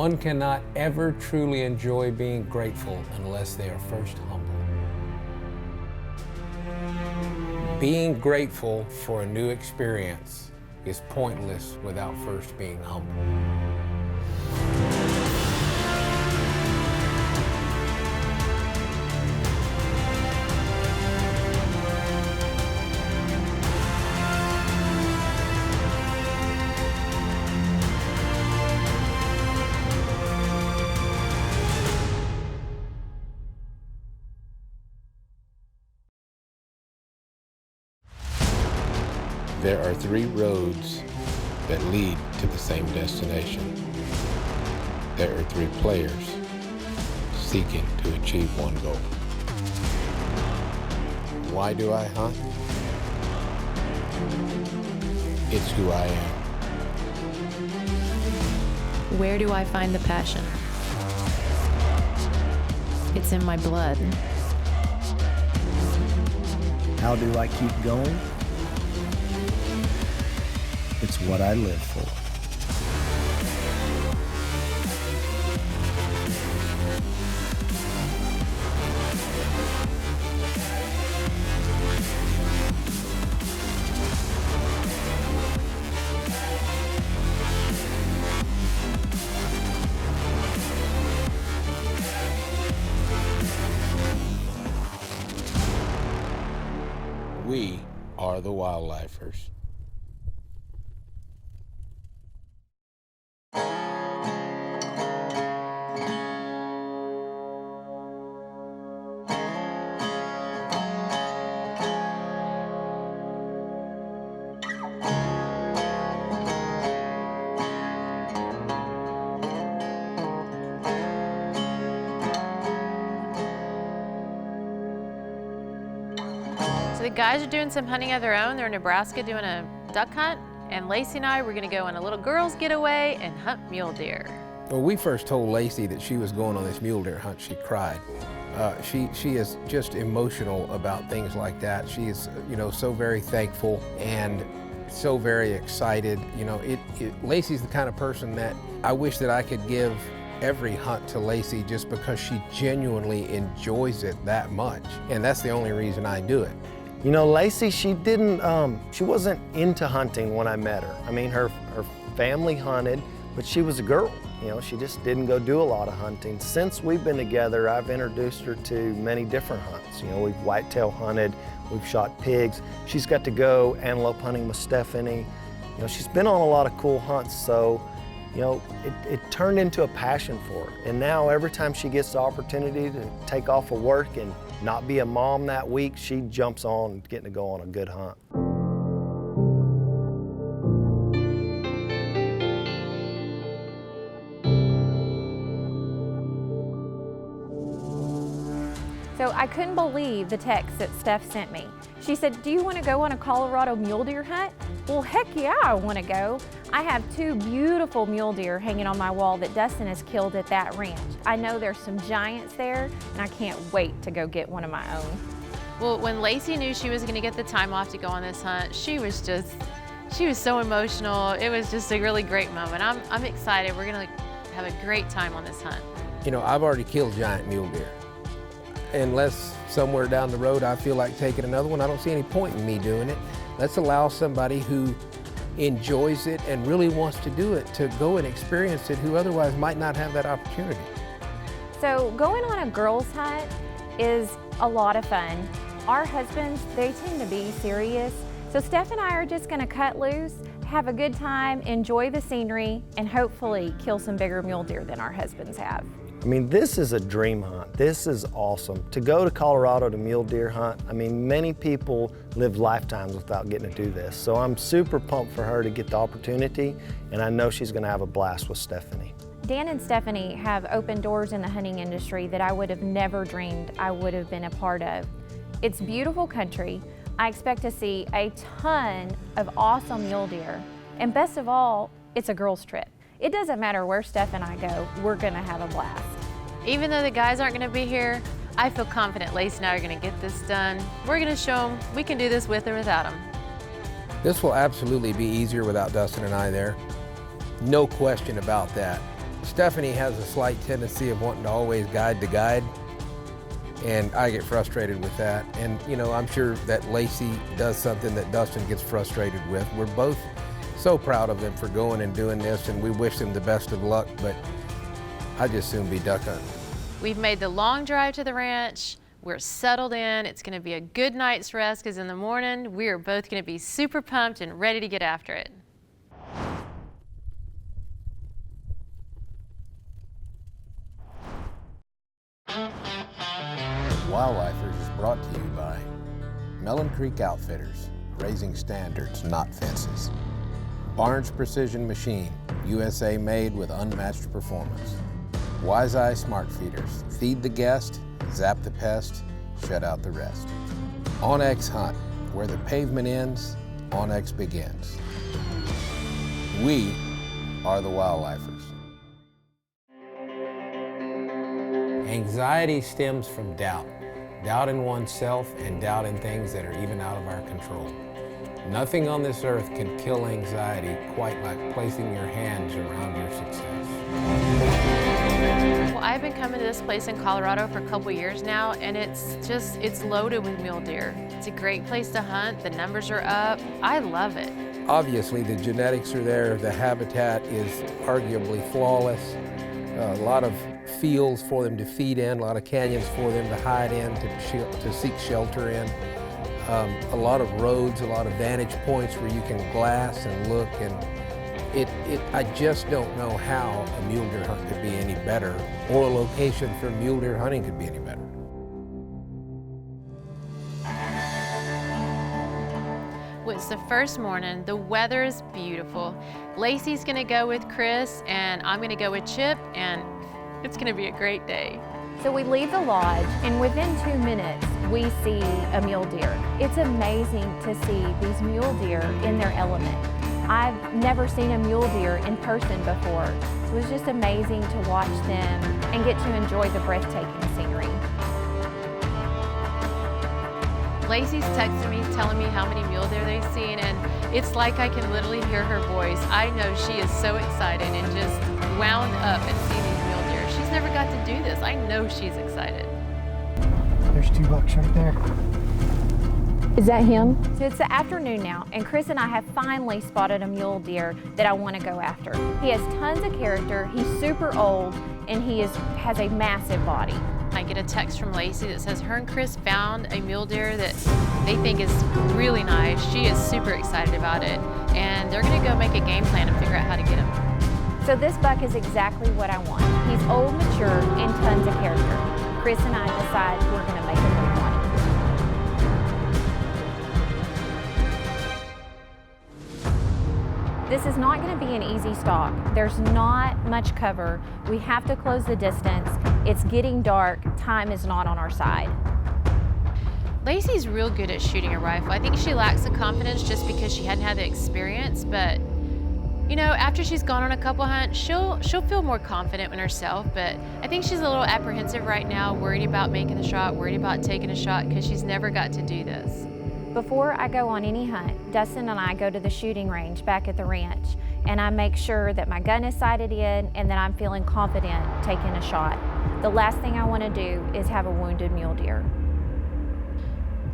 One cannot ever truly enjoy being grateful unless they are first humble. Being grateful for a new experience is pointless without first being humble. There are 3 roads that lead to the same destination. There are 3 players seeking to achieve one goal. Why do I hunt? It's who I am. Where do I find the passion? It's in my blood. How do I keep going? It's what I live for. We are the wildlifers. So the guys are doing some hunting of their own. They're in Nebraska doing a duck hunt, and Lacey and I were gonna go on a little girls' getaway and hunt mule deer. When we first told Lacey that she was going on this mule deer hunt, she cried. She is just emotional about things like that. She is, so very thankful and so very excited. Lacey's the kind of person that I wish that I could give every hunt to Lacey just because she genuinely enjoys it that much. And that's the only reason I do it. Lacey, she wasn't into hunting when I met her. I mean, her family hunted, but she was a girl. She just didn't go do a lot of hunting. Since we've been together, I've introduced her to many different hunts. We've whitetail hunted, we've shot pigs. She's got to go antelope hunting with Stephanie. She's been on a lot of cool hunts, so it turned into a passion for her. And now every time she gets the opportunity to take off of work and not be a mom that week, she jumps on getting to go on a good hunt. So I couldn't believe the text that Steph sent me. She said, "Do you want to go on a Colorado mule deer hunt?" Well, heck yeah, I want to go. I have 2 beautiful mule deer hanging on my wall that Dustin has killed at that ranch. I know there's some giants there, and I can't wait to go get one of my own. Well, when Lacey knew she was gonna get the time off to go on this hunt, she was so emotional. It was just a really great moment. I'm excited. We're gonna have a great time on this hunt. I've already killed giant mule deer. Unless somewhere down the road I feel like taking another one, I don't see any point in me doing it. Let's allow somebody who enjoys it and really wants to do it to go and experience it, who otherwise might not have that opportunity. So going on a girls' hunt is a lot of fun. Our husbands, they tend to be serious. So Steph and I are just gonna cut loose, have a good time, enjoy the scenery, and hopefully kill some bigger mule deer than our husbands have. I mean, this is a dream hunt. This is awesome. To go to Colorado to mule deer hunt, I mean, many people live lifetimes without getting to do this. So I'm super pumped for her to get the opportunity, and I know she's gonna have a blast with Stephanie. Dan and Stephanie have opened doors in the hunting industry that I would have never dreamed I would have been a part of. It's beautiful country. I expect to see a ton of awesome mule deer. And best of all, it's a girls' trip. It doesn't matter where Steph and I go, we're gonna have a blast. Even though the guys aren't gonna be here, I feel confident Lacey and I are gonna get this done. We're gonna show them we can do this with or without them. This will absolutely be easier without Dustin and I there. No question about that. Stephanie has a slight tendency of wanting to always guide the guide, and I get frustrated with that. And you know, I'm sure that Lacey does something that Dustin gets frustrated with. We're both so proud of them for going and doing this, and we wish them the best of luck, but I'd just soon be duck hunting. We've made the long drive to the ranch. We're settled in. It's going to be a good night's rest because in the morning we are both going to be super pumped and ready to get after it. Wildlifers is brought to you by Melon Creek Outfitters, raising standards, not fences. Barnes Precision Machine, USA made with unmatched performance. Wise Eye Smart Feeders, feed the guest, zap the pest, shut out the rest. Onyx Hunt, where the pavement ends, Onyx begins. We are the Wildlifers. Anxiety stems from doubt. Doubt in oneself and doubt in things that are even out of our control. Nothing on this earth can kill anxiety quite like placing your hands around your success. Well, I've been coming to this place in Colorado for a couple years now, and it's loaded with mule deer. It's a great place to hunt. The numbers are up. I love it. Obviously, the genetics are there. The habitat is arguably flawless. A lot of fields for them to feed in, a lot of canyons for them to hide in, to seek shelter in. A lot of roads, a lot of vantage points where you can glass and look, and I just don't know how a mule deer hunt could be any better, or a location for mule deer hunting could be any better. Well, it's the first morning. The weather is beautiful. Lacey's gonna go with Chris, and I'm gonna go with Chip, and it's gonna be a great day. So we leave the lodge, and within 2 minutes, we see a mule deer. It's amazing to see these mule deer in their element. I've never seen a mule deer in person before. So it was just amazing to watch them and get to enjoy the breathtaking scenery. Lacey's texting me, telling me how many mule deer they've seen, and it's like I can literally hear her voice. I know she is so excited and just wound up and seeing these mule deer. She's never got to do this. I know she's excited. There's 2 bucks right there. Is that him? So it's the afternoon now, and Chris and I have finally spotted a mule deer that I want to go after. He has tons of character, he's super old, and he has a massive body. I get a text from Lacey that says her and Chris found a mule deer that they think is really nice. She is super excited about it, and they're gonna go make a game plan and figure out how to get him. So this buck is exactly what I want. He's old, mature, and tons of character. Chris and I decide we're gonna make a move on him. This is not going to be an easy stalk. There's not much cover. We have to close the distance. It's getting dark. Time is not on our side. Lacey's real good at shooting a rifle. I think she lacks the confidence just because she hadn't had the experience, but you know, after she's gone on a couple hunts, she'll feel more confident in herself, but I think she's a little apprehensive right now, worried about making the shot, worried about taking a shot because she's never got to do this. Before I go on any hunt, Dustin and I go to the shooting range back at the ranch, and I make sure that my gun is sighted in and that I'm feeling confident taking a shot. The last thing I want to do is have a wounded mule deer.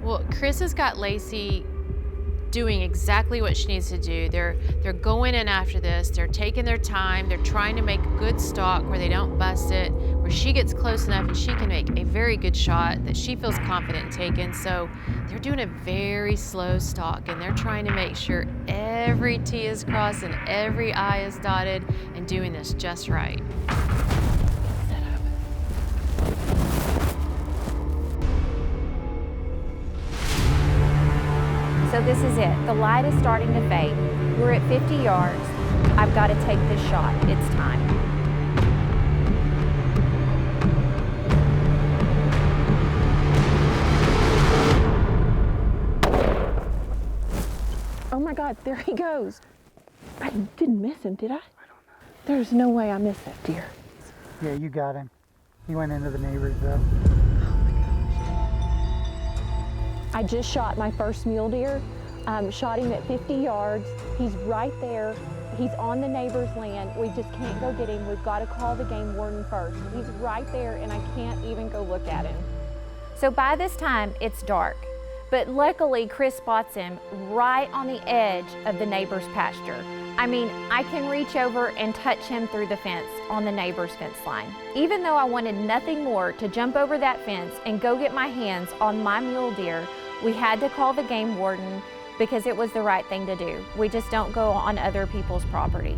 Well, Chris has got Lacey doing exactly what she needs to do. They're going in after this. They're taking their time. They're trying to make a good stalk where they don't bust it, where she gets close enough and she can make a very good shot that she feels confident in taking. So they're doing a very slow stalk, and they're trying to make sure every T is crossed and every I is dotted, and doing this just right. So this is it. The light is starting to fade. We're at 50 yards. I've got to take this shot. It's time. Oh my God, there he goes. I didn't miss him, did I? I don't know. There's no way I missed that deer. Yeah, you got him. He went into the neighbor's though. I just shot my first mule deer shot him at 50 yards. He's right there. He's on the neighbor's land. We just can't go get him. We've got to call the game warden first. He's right there and I can't even go look at him. So by this time, it's dark. But luckily, Chris spots him right on the edge of the neighbor's pasture. I mean, I can reach over and touch him through the fence on the neighbor's fence line. Even though I wanted nothing more to jump over that fence and go get my hands on my mule deer, we had to call the game warden because it was the right thing to do. We just don't go on other people's property.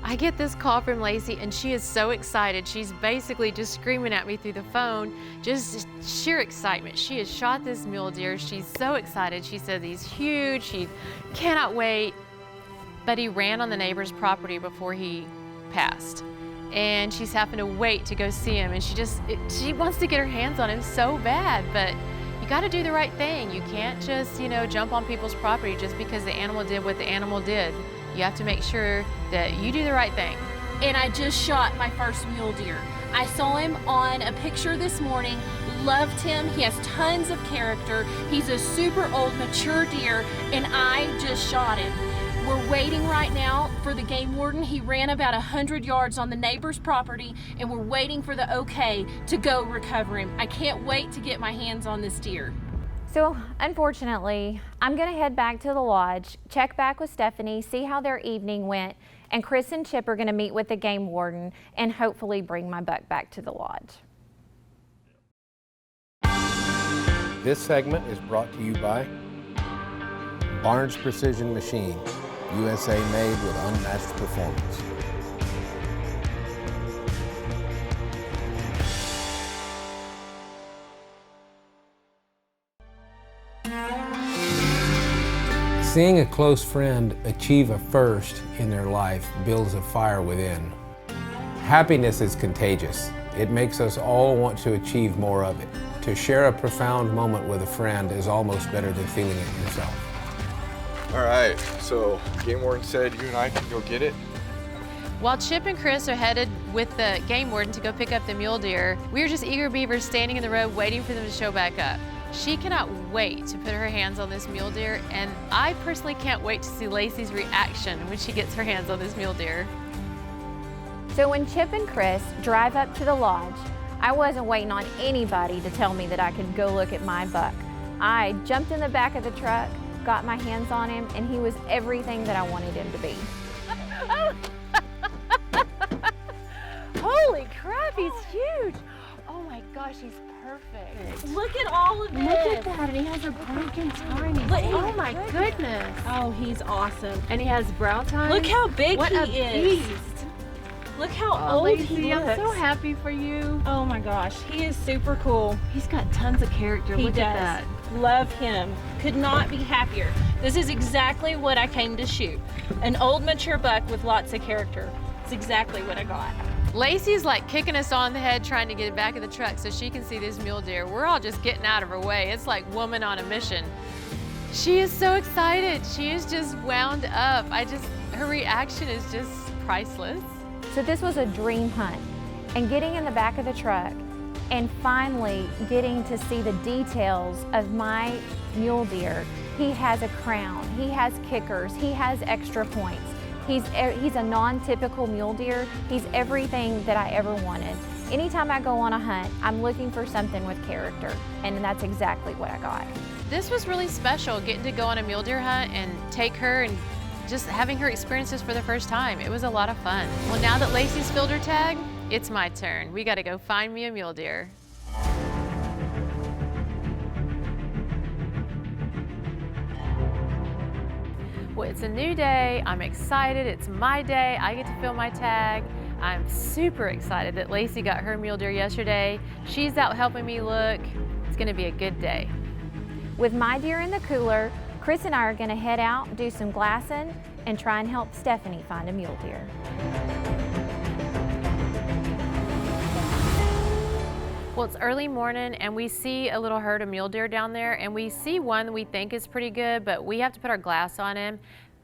I get this call from Lacey and she is so excited. She's basically just screaming at me through the phone, just sheer excitement. She has shot this mule deer. She's so excited. She says he's huge. She cannot wait. But he ran on the neighbor's property before he passed. And she's having to wait to go see him. And she wants to get her hands on him so bad, but you got to do the right thing. You can't just, jump on people's property just because the animal did what the animal did. You have to make sure that you do the right thing. And I just shot my first mule deer. I saw him on a picture this morning, loved him. He has tons of character. He's a super old, mature deer, and I just shot him. We're waiting right now for the game warden. He ran about 100 yards on the neighbor's property, and we're waiting for the okay to go recover him. I can't wait to get my hands on this deer. So unfortunately, I'm gonna head back to the lodge, check back with Stephanie, see how their evening went, and Chris and Chip are gonna meet with the game warden and hopefully bring my buck back to the lodge. This segment is brought to you by Barnes Precision Machine, USA made with unmatched performance. Seeing a close friend achieve a first in their life builds a fire within. Happiness is contagious. It makes us all want to achieve more of it. To share a profound moment with a friend is almost better than feeling it yourself. All right, so game warden said you and I can go get it. While Chip and Chris are headed with the game warden to go pick up the mule deer, we are just eager beavers standing in the road waiting for them to show back up. She cannot wait to put her hands on this mule deer, and I personally can't wait to see Lacey's reaction when she gets her hands on this mule deer. So when Chip and Chris drive up to the lodge, I wasn't waiting on anybody to tell me that I could go look at my buck. I jumped in the back of the truck, got my hands on him, and he was everything that I wanted him to be. Holy crap, he's huge. Oh my gosh, he's perfect. Look at all of this. Look at that, and he has a broken tiny. Oh my goodness. Oh, he's awesome. And he has brow tine. Look how big What he a is. beast. Look how old he Lacey, looks. I'm so happy for you. Oh my gosh, he is super cool. He's got tons of character. He Look does. at that. Love him. Could not be happier. This is exactly what I came to shoot. An old mature buck with lots of character. It's exactly what I got. Lacey's like kicking us on the head trying to get back of the truck so she can see this mule deer. We're all just getting out of her way. It's like woman on a mission. She is so excited. She is just wound up. Her reaction is just priceless. So this was a dream hunt, and getting in the back of the truck and finally getting to see the details of my mule deer. He has a crown, he has kickers, he has extra points. He's a non-typical mule deer. He's everything that I ever wanted. Anytime I go on a hunt, I'm looking for something with character, and that's exactly what I got. This was really special, getting to go on a mule deer hunt and take her and just having her experience this for the first time. It was a lot of fun. Well, now that Lacey's filled her tag, it's my turn. We gotta go find me a mule deer. Well, it's a new day. I'm excited. It's my day. I get to fill my tag. I'm super excited that Lacey got her mule deer yesterday. She's out helping me look. It's gonna be a good day. With my deer in the cooler, Chris and I are gonna head out, do some glassing, and try and help Stephanie find a mule deer. Well, it's early morning and we see a little herd of mule deer down there, and we see one we think is pretty good, but we have to put our glass on him.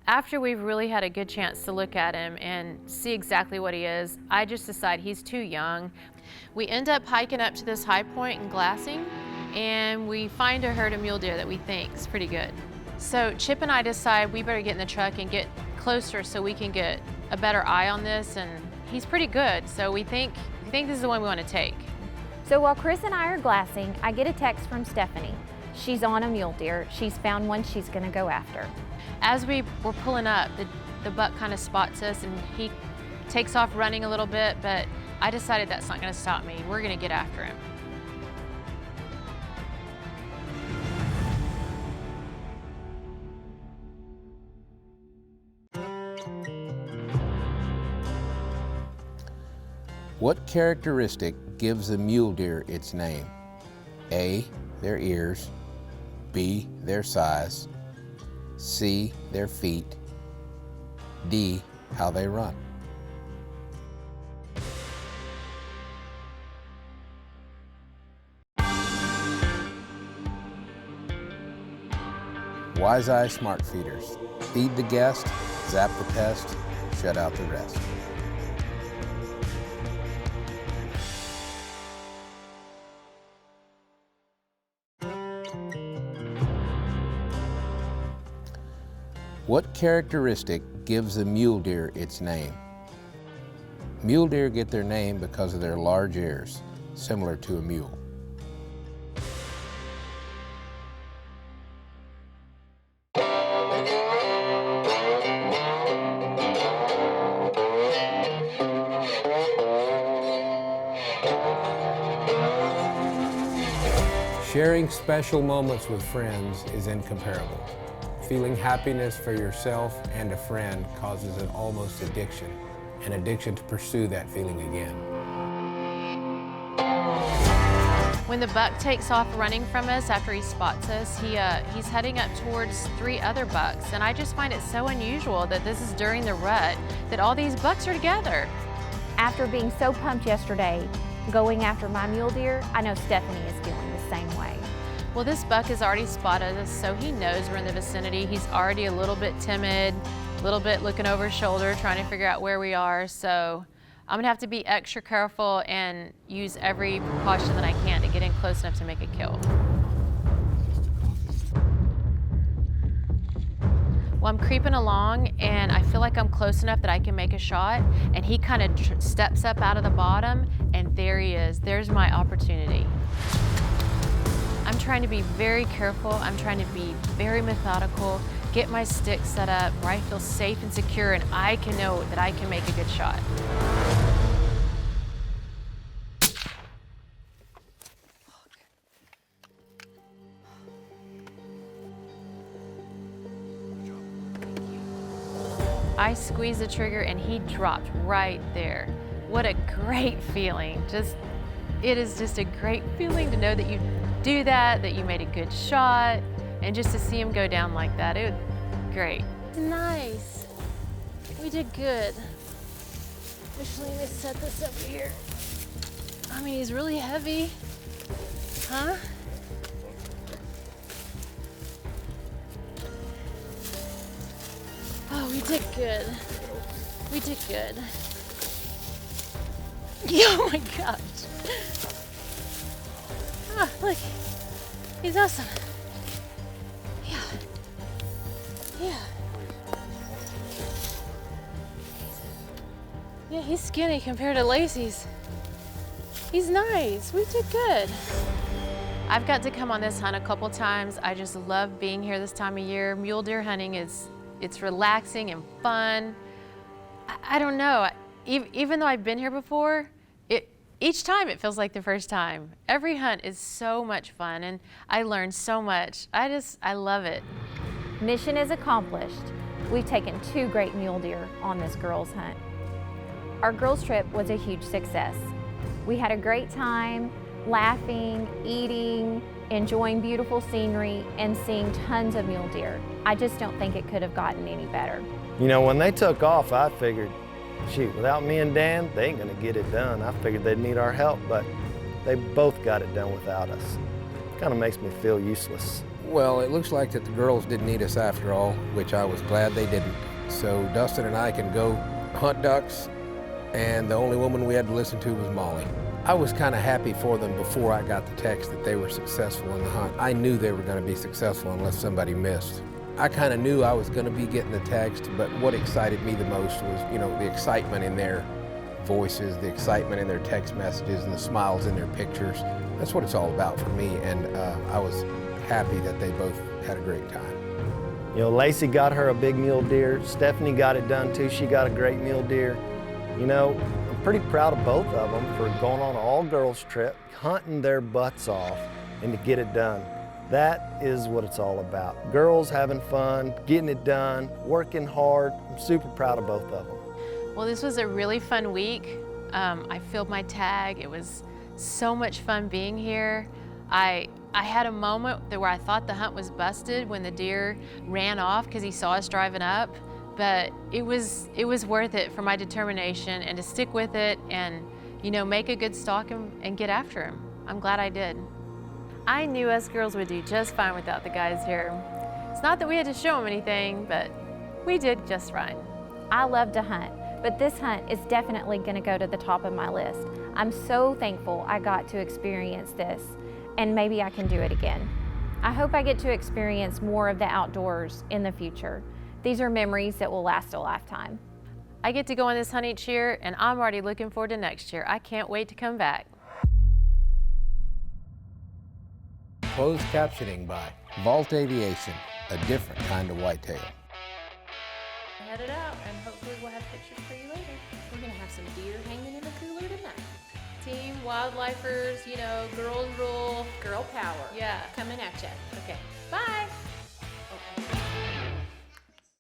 After we've really had a good chance to look at him and see exactly what he is, I just decide he's too young. We end up hiking up to this high point and glassing, and we find a herd of mule deer that we think is pretty good. So Chip and I decide we better get in the truck and get closer so we can get a better eye on this, and he's pretty good, so we think this is the one we want to take. So while Chris and I are glassing, I get a text from Stephanie. She's on a mule deer. She's found one she's gonna go after. As we were pulling up, the buck kind of spots us and he takes off running a little bit, but I decided that's not gonna stop me. We're gonna get after him. What characteristic gives a mule deer its name? A, their ears, B, their size, C, their feet, D, how they run. Wise Eye Smart Feeders. Feed the guest, zap the pest, shut out the rest. What characteristic gives a mule deer its name? Mule deer get their name because of their large ears, similar to a mule. Sharing special moments with friends is incomparable. Feeling happiness for yourself and a friend causes an almost addiction, an addiction to pursue that feeling again. When the buck takes off running from us after he spots us, he's heading up towards 3 other bucks, and I just find it so unusual that this is during the rut that all these bucks are together. After being so pumped yesterday, going after my mule deer, I know Stephanie is feeling the same way. Well, this buck has already spotted us, so he knows we're in the vicinity. He's already a little bit timid, a little bit looking over his shoulder, trying to figure out where we are. So I'm gonna have to be extra careful and use every precaution that I can to get in close enough to make a kill. Well, I'm creeping along and I feel like I'm close enough that I can make a shot, and he kind of steps up out of the bottom, and there he is. There's my opportunity. I'm trying to be very careful. I'm trying to be very methodical, get my stick set up where I feel safe and secure and I can know that I can make a good shot. I squeezed the trigger and he dropped right there. What a great feeling. It is just a great feeling to know that you do that you made a good shot, and just to see him go down like that, it was great. Nice. We did good. Actually, let me set this over here. I mean, he's really heavy. Huh? Oh, we did good. We did good. Oh my gosh. Ah, look, he's awesome. Yeah. Yeah. Yeah, he's skinny compared to Lacey's. He's nice. We did good. I've got to come on this hunt a couple times. I just love being here this time of year. Mule deer hunting it's relaxing and fun. I don't know, even though I've been here before, each time it feels like the first time. Every hunt is so much fun and I learn so much. I love it. Mission is accomplished. We've taken 2 great mule deer on this girls' hunt. Our girls' trip was a huge success. We had a great time, laughing, eating, enjoying beautiful scenery, and seeing tons of mule deer. I just don't think it could have gotten any better. You know, when they took off, I figured, shoot, without me and Dan, they ain't gonna get it done. I figured they'd need our help, but they both got it done without us. Kind of makes me feel useless. Well, it looks like that the girls didn't need us after all, which I was glad they didn't. So Dustin and I can go hunt ducks, and the only woman we had to listen to was Molly. I was kind of happy for them before I got the text that they were successful in the hunt. I knew they were going to be successful unless somebody missed. I kind of knew I was going to be getting the text, but what excited me the most was, the excitement in their voices, the excitement in their text messages, and the smiles in their pictures. That's what it's all about for me, and I was happy that they both had a great time. Lacey got her a big mule deer. Stephanie got it done too. She got a great mule deer. I'm pretty proud of both of them for going on an all-girls trip, hunting their butts off, and to get it done. That is what it's all about. Girls having fun, getting it done, working hard. I'm super proud of both of them. Well, this was a really fun week. I filled my tag. It was so much fun being here. I had a moment where I thought the hunt was busted when the deer ran off because he saw us driving up, but it was worth it for my determination and to stick with it and make a good stalk and get after him. I'm glad I did. I knew us girls would do just fine without the guys here. It's not that we had to show them anything, but we did just fine. I love to hunt, but this hunt is definitely going to go to the top of my list. I'm so thankful I got to experience this, and maybe I can do it again. I hope I get to experience more of the outdoors in the future. These are memories that will last a lifetime. I get to go on this hunt each year, and I'm already looking forward to next year. I can't wait to come back. Closed captioning by Vault Aviation, a different kind of whitetail. Headed out, and hopefully we'll have pictures for you later. We're gonna have some deer hanging in the cooler tonight. Team wildlifers, girls rule. Girl power. Yeah. Coming at ya. Okay. Bye. Okay.